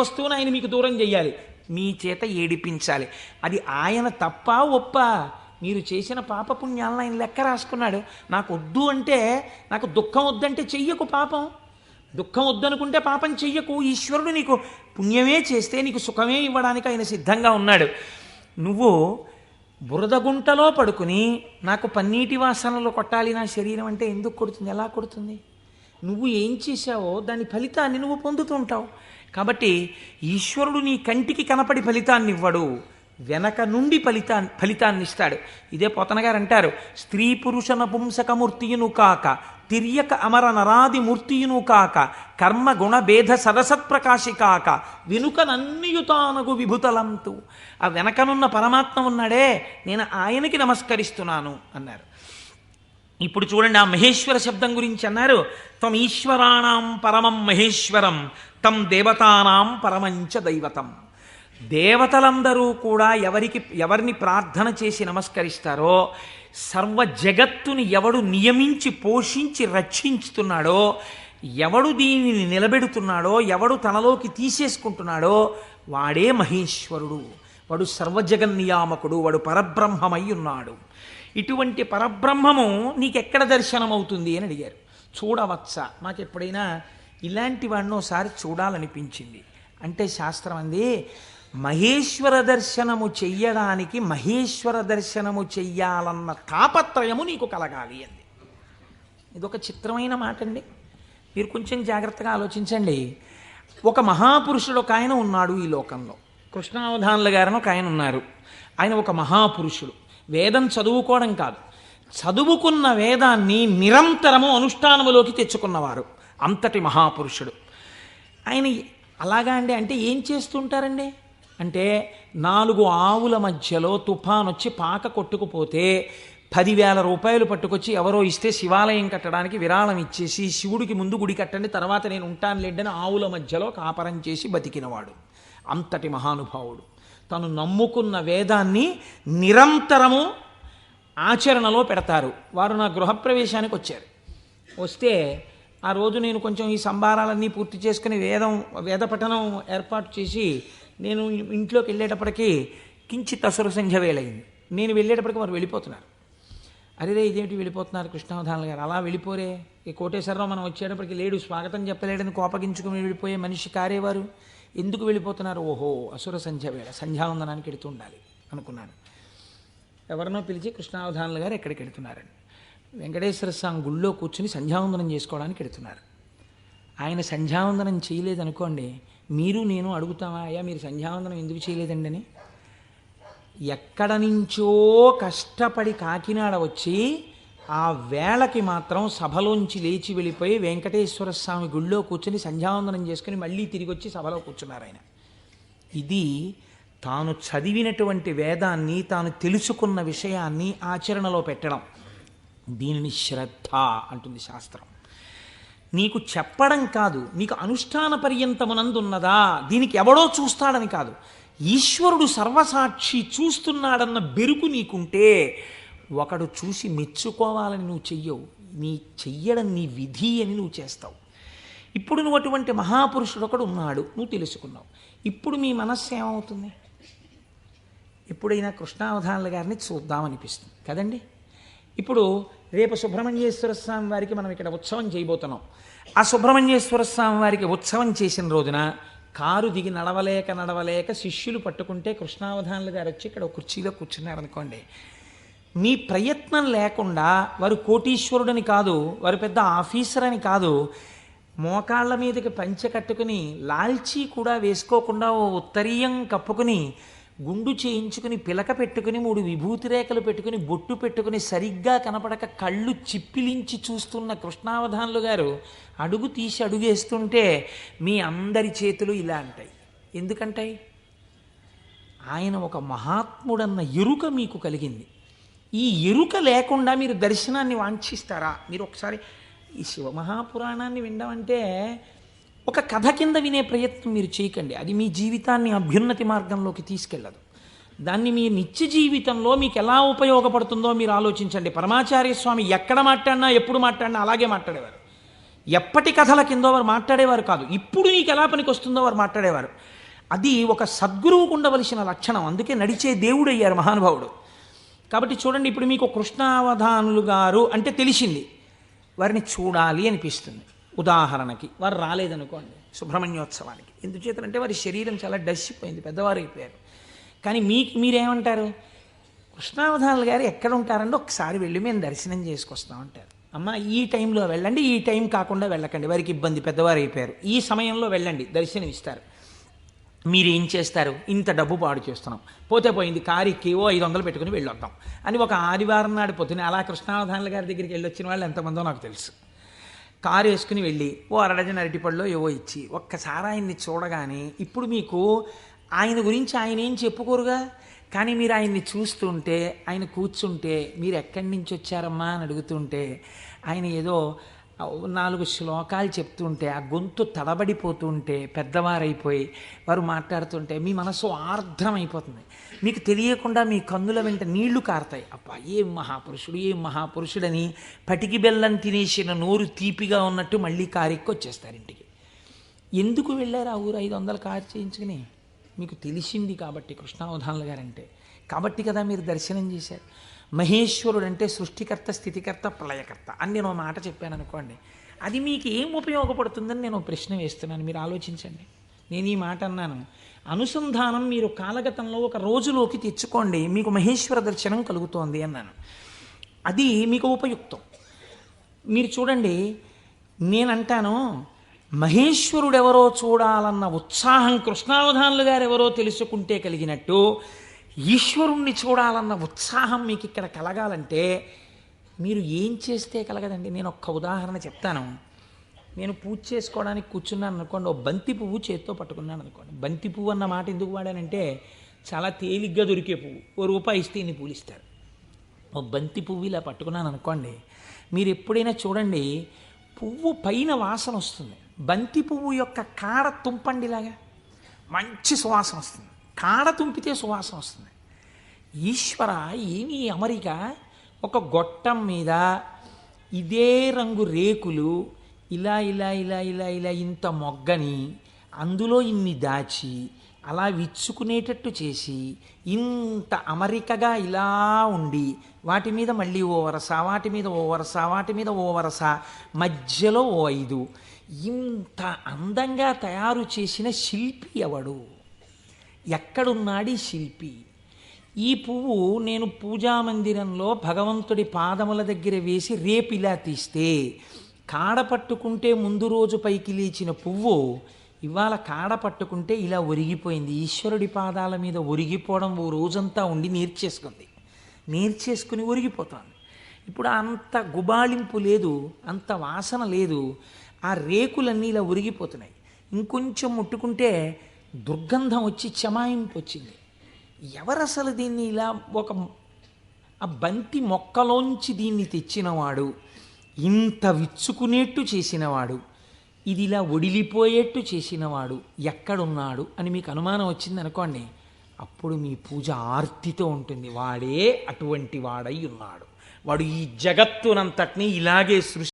వస్తువును ఆయన మీకు దూరం చెయ్యాలి, మీ చేత ఏడిపించాలి. అది ఆయన తప్ప ఒప్ప? మీరు చేసిన పాపపుణ్యాలను ఆయన లెక్క రాసుకున్నాడు. నాకు వద్దు అంటే, నాకు దుఃఖం వద్దంటే చెయ్యకు పాపం. దుఃఖం వద్దనుకుంటే పాపం చెయ్యకు. ఈశ్వరుడు నీకు పుణ్యమే చేస్తే నీకు సుఖమే ఇవ్వడానికి ఆయన సిద్ధంగా ఉన్నాడు. నువ్వు బురదగుంటలో పడుకుని నాకు పన్నీటి వాసనలో కొట్టాలి నా శరీరం అంటే ఎందుకు కొడుతుంది? ఎలా కొడుతుంది? నువ్వు ఏం చేశావో దాని ఫలితాన్ని నువ్వు పొందుతుంటావు. కాబట్టి ఈశ్వరుడు నీ కంటికి కనపడి ఫలితాన్ని ఇవ్వడు, వెనక నుండి ఫలితాన్ని ఇస్తాడు. ఇదే పోతన గారు అంటారు, స్త్రీ పురుష నపుంసకమూర్తియును కాక తిర్యక అమర నరాది మూర్తియును కాక కర్మ గుణ భేద సరసత్ప్రకాశి కాక వెనుక నన్నియుతానగు విభుతలంతు. ఆ వెనకనున్న పరమాత్మ ఉన్నాడే, నేను ఆయనకి నమస్కరిస్తున్నాను అన్నారు. ఇప్పుడు చూడండి, ఆ మహేశ్వర శబ్దం గురించి అన్నారు, త్వం ఈశ్వరాణం పరమం మహేశ్వరం తం దేవతానాం పరమంచ దైవతం. దేవతలందరూ కూడా ఎవరిని ప్రార్థన చేసి నమస్కరిస్తారో, సర్వ జగత్తుని ఎవడు నియమించి పోషించి రక్షించుతున్నాడో, ఎవడు దీనిని నిలబెడుతున్నాడో, ఎవడు తనలోకి తీసేసుకుంటున్నాడో వాడే మహేశ్వరుడు. వాడు సర్వజగన్నియామకుడు, వాడు పరబ్రహ్మమై ఉన్నాడు. ఇటువంటి పరబ్రహ్మము నీకెక్కడ దర్శనమవుతుంది అని అడిగారు. చూడవచ్చా? నాకు ఎప్పుడైనా ఇలాంటి వాడిని ఒకసారి చూడాలనిపించింది అంటే శాస్త్రం అంది, మహేశ్వర దర్శనము చెయ్యడానికి మహేశ్వర దర్శనము చెయ్యాలన్న తాపత్రయము నీకు కలగాలి అంది. ఇదొక చిత్రమైన మాట అండి. మీరు కొంచెం జాగ్రత్తగా ఆలోచించండి. ఒక మహాపురుషుడు ఒక ఆయన ఉన్నాడు ఈ లోకంలో. కృష్ణావధానుల గారని ఒక ఆయన ఉన్నారు. ఆయన ఒక మహాపురుషుడు. వేదం చదువుకోవడం కాదు, చదువుకున్న వేదాన్ని నిరంతరము అనుష్ఠానములోకి తెచ్చుకున్నవారు. అంతటి మహాపురుషుడు ఆయన. అలాగా అండి అంటే ఏం చేస్తుంటారండి అంటే, 4 ఆవుల మధ్యలో తుఫాన్ వచ్చి పాక కొట్టుకుపోతే 10,000 రూపాయలు పట్టుకొచ్చి ఎవరో ఇస్తే శివాలయం కట్టడానికి విరాళం ఇచ్చేసి, శివుడికి ముందు గుడి కట్టండి తర్వాత నేను ఉంటాను లేండని ఆవుల మధ్యలో కాపరం చేసి బతికినవాడు. అంతటి మహానుభావుడు. తను నమ్ముకున్న వేదాన్ని నిరంతరము ఆచరణలో పెడతారు. వారు నా గృహప్రవేశానికి వచ్చారు. వస్తే ఆ రోజు నేను కొంచెం ఈ సంభారాలన్నీ పూర్తి చేసుకుని వేద పఠనం ఏర్పాటు చేసి నేను ఇంట్లోకి వెళ్ళేటప్పటికీ కించిత్ అసుర సంధ్య వేళయింది. నేను వెళ్ళేటప్పటికి వారు వెళ్ళిపోతున్నారు. అరేరే ఇదేమిటి వెళ్ళిపోతున్నారు కృష్ణావధానుల గారు? అలా వెళ్ళిపోరే, ఈ కోటేశ్వరరావు మనం వచ్చేటప్పటికి లేడు, స్వాగతం చెప్పలేడని కోపగించుకుని వెళ్ళిపోయే మనిషి కారేవారు, ఎందుకు వెళ్ళిపోతున్నారు? ఓహో అసుర సంధ్య వేళ, సంధ్యావందనానికి వెళుతూ ఉండాలి అనుకున్నాను. ఎవరినో పిలిచి కృష్ణావధానుల గారు ఎక్కడికి వెళుతున్నారండి? వెంకటేశ్వర స్వామి గుళ్ళో కూర్చుని సంధ్యావందనం చేసుకోవడానికి వెళుతున్నారు. ఆయన సంధ్యావందనం చేయలేదనుకోండి, మీరు నేను అడుగుతామా, అయ్యా మీరు సంధ్యావందనం ఎందుకు చేయలేదండి అని? ఎక్కడ నుంచో కష్టపడి కాకినాడ వచ్చి ఆ వేళకి మాత్రం సభలోంచి లేచి వెళ్ళిపోయి వెంకటేశ్వర స్వామి గుళ్ళో కూర్చొని సంధ్యావందనం చేసుకుని మళ్ళీ తిరిగి వచ్చి సభలో కూర్చున్నారు ఆయన. ఇది తాను చదివినటువంటి వేదాన్ని, తాను తెలుసుకున్న విషయాన్ని ఆచరణలో పెట్టడం. దీనిని శ్రద్ధ అంటుంది శాస్త్రం. నీకు చెప్పడం కాదు, నీకు అనుష్ఠాన పర్యంతమునందున్నదా, దీనికి ఎవడో చూస్తాడని కాదు, ఈశ్వరుడు సర్వసాక్షి చూస్తున్నాడన్న బెరుకు నీకుంటే ఒకడు చూసి మెచ్చుకోవాలని నువ్వు చెయ్యవు. చెయ్యడం నీ విధి అని నువ్వు చేస్తావు. ఇప్పుడు నువ్వు అటువంటి మహాపురుషుడు ఒకడు ఉన్నాడు, నువ్వు తెలుసుకున్నావు. ఇప్పుడు మీ మనస్సు ఏమవుతుంది? ఎప్పుడైనా కృష్ణావధానుల గారిని చూద్దామనిపిస్తుంది కదండి. ఇప్పుడు రేపు సుబ్రహ్మణ్యేశ్వర స్వామి వారికి మనం ఇక్కడ ఉత్సవం చేయబోతున్నాం. ఆ సుబ్రహ్మణ్యేశ్వర స్వామి వారికి ఉత్సవం చేసిన రోజున కారు దిగి నడవలేక శిష్యులు పట్టుకుంటే కృష్ణావధానుల గారు వచ్చి ఇక్కడ కుర్చీలో కూర్చున్నారనుకోండి, మీ ప్రయత్నం లేకుండా వారు కోటీశ్వరుడని కాదు, వారు పెద్ద ఆఫీసర్ అని కాదు, మోకాళ్ళ మీదకి పంచె కట్టుకుని లాల్చీ కూడా వేసుకోకుండా ఓ ఉత్తరీయం కప్పుకుని గుండు చేయించుకుని పిలక పెట్టుకుని 3 విభూతి రేఖలు పెట్టుకుని బొట్టు పెట్టుకుని సరిగ్గా కనపడక కళ్ళు చిప్పిలించి చూస్తున్న కృష్ణావధానులు గారు అడుగు తీసి అడుగేస్తుంటే మీ అందరి చేతులు ఇలా అంటాయి. ఎందుకంటాయి? ఆయన ఒక మహాత్ముడన్న ఎరుక మీకు కలిగింది. ఈ ఎరుక లేకుండా మీరు దర్శనాన్ని వాంఛిస్తారా? మీరు ఒకసారి ఈ శివమహాపురాణాన్ని వినడం ఒక కథ కింద వినే ప్రయత్నం మీరు చేయకండి. అది మీ జీవితాన్ని అభ్యున్నతి మార్గంలోకి తీసుకెళ్ళదు. దాన్ని మీ నిత్య జీవితంలో మీకు ఎలా ఉపయోగపడుతుందో మీరు ఆలోచించండి. పరమాచార్య స్వామి ఎక్కడ మాట్లాడినా ఎప్పుడు మాట్లాడినా అలాగే మాట్లాడేవారు. ఎప్పటి కథల కిందో వారు మాట్లాడేవారు కాదు. ఇప్పుడు నీకు ఎలా పనికి వస్తుందో వారు మాట్లాడేవారు. అది ఒక సద్గురువుకు ఉండవలసిన లక్షణం. అందుకే నడిచే దేవుడు అయ్యారు మహానుభావుడు. కాబట్టి చూడండి, ఇప్పుడు మీకు కృష్ణావధానులు గారు అంటే తెలిసింది, వారిని చూడాలి అనిపిస్తుంది. ఉదాహరణకి వారు రాలేదనుకోండి సుబ్రహ్మణ్యోత్సవానికి, ఎందుచేతంటే వారి శరీరం చాలా డస్సిపోయింది, పెద్దవారు అయిపోయారు. కానీ మీరేమంటారు? కృష్ణావధానులు గారు ఎక్కడ ఉంటారంటే ఒకసారి వెళ్ళి మేము దర్శనం చేసుకొస్తామంటారు. అమ్మ ఈ టైంలో వెళ్ళండి, ఈ టైం కాకుండా వెళ్ళకండి, వారికి ఇబ్బంది, పెద్దవారు అయిపోయారు, ఈ సమయంలో వెళ్ళండి దర్శనం ఇస్తారు. మీరేం చేస్తారు? ఇంత డబ్బు పాడు చేస్తున్నాం, పోతే పోయింది, కారుకి ఓ 500 పెట్టుకుని వెళ్ళొద్దాం అని ఒక ఆదివారం నాడు పొద్దున అలా కృష్ణావధానుల గారి దగ్గరికి వెళ్ళొచ్చిన వాళ్ళు ఎంతమందో నాకు తెలుసు. కారు వేసుకుని వెళ్ళి ఓ అరడజన అరటిపళ్ళు ఏవో ఇచ్చి ఒక్కసారి ఆయన్ని చూడగానే, ఇప్పుడు మీకు ఆయన గురించి ఆయన ఏం చెప్పుకోరుగా, కానీ మీరు ఆయన్ని చూస్తుంటే, ఆయన కూర్చుంటే, మీరు ఎక్కడి నుంచి వచ్చారమ్మా అని అడుగుతుంటే, ఆయన ఏదో 4 శ్లోకాలు చెప్తుంటే ఆ గొంతు తడబడిపోతుంటే, పెద్దవారైపోయి వారు మాట్లాడుతుంటే మీ మనసు ఆర్ద్రమైపోతుంది. మీకు తెలియకుండా మీ కన్నుల వెంట నీళ్లు కారుతాయి. అబ్బా ఏం మహాపురుషుడు, ఏం మహాపురుషుడని పటికి బెల్లం తినేసిన నోరు తీపిగా ఉన్నట్టు మళ్ళీ కారెక్కి వచ్చేస్తారు ఇంటికి. ఎందుకు వెళ్ళారు ఆ ఊరు 500 కారు చేయించుకుని? మీకు తెలిసింది కాబట్టి కృష్ణావధానులు గారంటే, కాబట్టి కదా మీరు దర్శనం చేశారు. మహేశ్వరుడు అంటే సృష్టికర్త, స్థితికర్త, ప్రళయకర్త అని నేను మాట చెప్పాను అనుకోండి, అది మీకు ఏం ఉపయోగపడుతుందని నేను ప్రశ్న వేస్తున్నాను, మీరు ఆలోచించండి. నేను ఈ మాట అన్నాను, అనుసంధానం మీరు కాలగతంలో ఒక రోజులోకి తెచ్చుకోండి, మీకు మహేశ్వర దర్శనం కలుగుతోంది అన్నాను. అది మీకు ఉపయుక్తం. మీరు చూడండి, నేనంటాను మహేశ్వరుడెవరో చూడాలన్న ఉత్సాహం కృష్ణావధానులు గారు ఎవరో తెలుసుకుంటే కలిగినట్టు, ఈశ్వరుణ్ణి చూడాలన్న ఉత్సాహం మీకు ఇక్కడ కలగాలంటే మీరు ఏం చేస్తే కలగదండి. నేను ఒక్క ఉదాహరణ చెప్తాను. నేను పూజ చేసుకోవడానికి కూర్చున్నాను అనుకోండి, ఓ బంతి పువ్వు చేత్తో పట్టుకున్నాను అనుకోండి. బంతి పువ్వు అన్న మాట ఎందుకు వాడానంటే చాలా తేలిగ్గా దొరికే పువ్వు, ₹1 ఇస్తే ఇన్ని పూలు ఇస్తారు. ఓ బంతి పువ్వు ఇలా పట్టుకున్నాను అనుకోండి, మీరు ఎప్పుడైనా చూడండి పువ్వు పైన వాసన వస్తుంది, బంతి పువ్వు యొక్క కాడ తుంపండిలాగా మంచి సువాసన వస్తుంది, కాడ తుంపితే సువాసన వస్తుంది. ఈశ్వర ఏమి అమరిక, ఒక గొట్టం మీద ఇదే రంగు రేకులు ఇలా ఇలా ఇలా ఇలా ఇలా ఇంత మొగ్గని అందులో ఇన్ని దాచి అలా విచ్చుకునేటట్టు చేసి ఇంత అమరికగా ఇలా ఉండి వాటి మీద మళ్ళీ ఓ వరస, వాటి మీద ఓ వరస, వాటి మీద ఓ వరస, మధ్యలో ఓ 5, ఇంత అందంగా తయారు చేసిన శిల్పి ఎవడు? ఎక్కడున్నాడు ఈ శిల్పి? ఈ పువ్వు నేను పూజామందిరంలో భగవంతుడి పాదముల దగ్గర వేసి రేపు ఇలా తీస్తే, కాడ పట్టుకుంటే ముందు రోజు పైకి లేచిన పువ్వు ఇవాళ కాడ పట్టుకుంటే ఇలా ఒరిగిపోయింది. ఈశ్వరుడి పాదాల మీద ఒరిగిపోవడం ఓ రోజంతా ఉండి నేర్చేసుకుని ఒరిగిపోతుంది. ఇప్పుడు అంత గుబాళింపు లేదు, అంత వాసన లేదు, ఆ రేకులన్నీ ఇలా ఒరిగిపోతున్నాయి. ఇంకొంచెం ముట్టుకుంటే దుర్గంధం వచ్చి చెమాయింపు వచ్చింది. ఎవరసలు దీన్ని ఇలా ఆ బంతి మొక్కలోంచి దీన్ని తెచ్చినవాడు, ఇంత విచ్చుకునేట్టు చేసినవాడు, ఇది ఇలా ఒడిలిపోయేట్టు చేసినవాడు ఎక్కడున్నాడు అని మీకు అనుమానం వచ్చింది అనుకోండి, అప్పుడు మీ పూజ ఆర్తితో ఉంటుంది. వాడే అటువంటి వాడై ఉన్నాడు, వాడు ఈ జగత్తునంతటినీ ఇలాగే సృష్టి